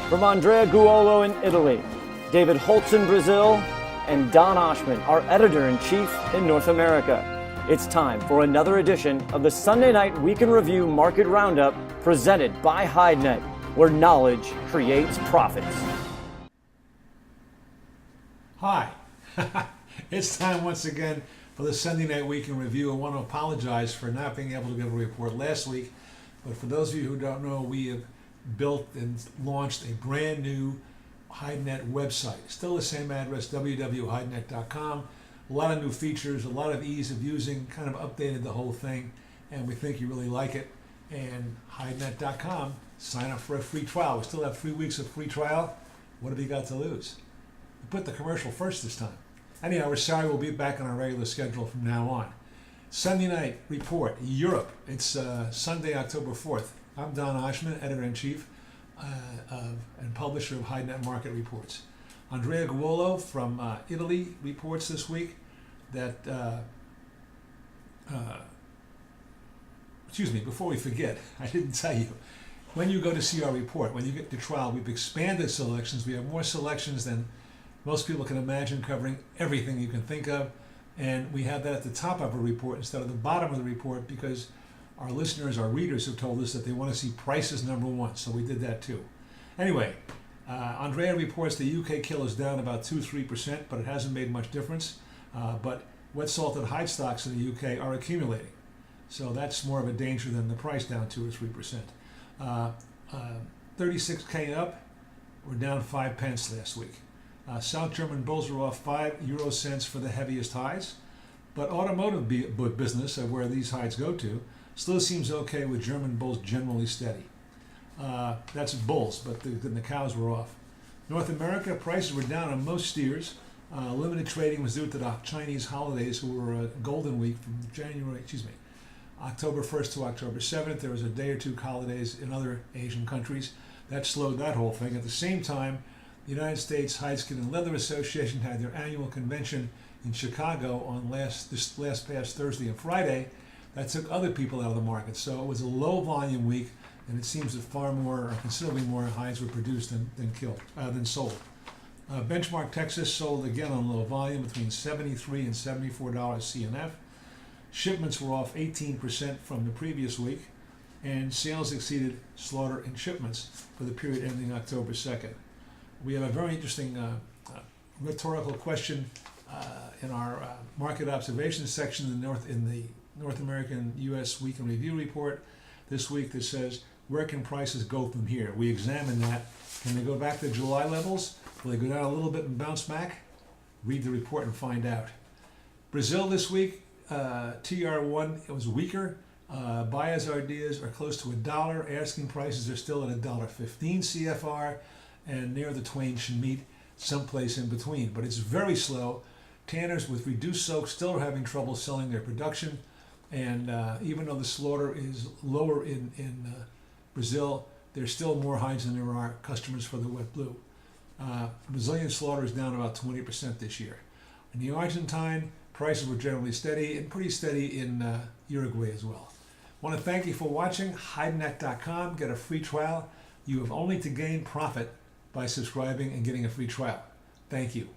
From Andrea Guolo in Italy, David Holtz in Brazil, and Don Oshman, our editor-in-chief in North America. It's time for another edition of the Sunday Night Week in Review Market Roundup presented by HideNet, where knowledge creates profits. Hi, it's time once again for the Sunday Night Week in Review. I want to apologize for not being able to give a report last week, but for those of you who don't know, we have built and launched a brand new HideNet website. Still the same address, www.hidenet.com. A lot of new features, a lot of ease of using, kind of updated the whole thing, and we think you really like it. And HideNet.com, sign up for a free trial. We still have 3 weeks of free trial. What have you got to lose? We put the commercial first this time. Anyhow, we're sorry, we'll be back on our regular schedule from now on. Sunday night report, Europe. It's Sunday, October 4th. I'm Don Oshman, editor-in-chief and publisher of HideNet Market Reports. Andrea Guolo from Italy reports this week that, excuse me, before we forget, I didn't tell you, when you go to see our report, when you get to trial, we've expanded selections. We have more selections than most people can imagine, covering everything you can think of. And we have that at the top of a report instead of the bottom of the report because our listeners, our readers have told us that they want to see prices number one. So we did that too. Anyway, Andrea reports the UK kill is down about 2-3%, but it hasn't made much difference. But wet salted hide stocks in the UK are accumulating. So that's more of a danger than the price down 2 or 3%. 36K up, we're down 5 pence last week. South German bulls are off 5 euro cents for the heaviest highs, but automotive business, where these highs go to, still seems okay with German bulls generally steady. That's bulls, but the cows were off. North America, prices were down on most steers. Limited trading was due to the Chinese holidays, who were a golden week from October 1st to October 7th. There was a day or two holidays in other Asian countries. That slowed that whole thing. At the same time, the United States Hide, Skin, and Leather Association had their annual convention in Chicago on past Thursday and Friday. That took other people out of the market. So it was a low volume week, and it seems that far more, or considerably more, hides were produced than sold. Benchmark Texas sold again on low volume between $73 and $74 CNF. Shipments were off 18% from the previous week, and sales exceeded slaughter and shipments for the period ending October 2nd. We have a very interesting rhetorical question in our market observations section in the North American U.S. Week in Review report this week that says, where can prices go from here? We examine that. Can they go back to July levels? Will they go down a little bit and bounce back? Read the report and find out. Brazil this week, TR1, it was weaker. Buyers' ideas are close to $1. Asking prices are still at $1.15 CFR, and near the twain should meet someplace in between. But it's very slow. Tanners with reduced soak still are having trouble selling their production, and even though the slaughter is lower in Brazil, there's still more hides than there are customers for the wet blue. Brazilian slaughter is down about 20% this year. In the Argentine, prices were generally steady, and pretty steady in Uruguay as well. I want to thank you for watching. HideNet.com. Get a free trial. You have only to gain profit by subscribing and getting a free trial. Thank you.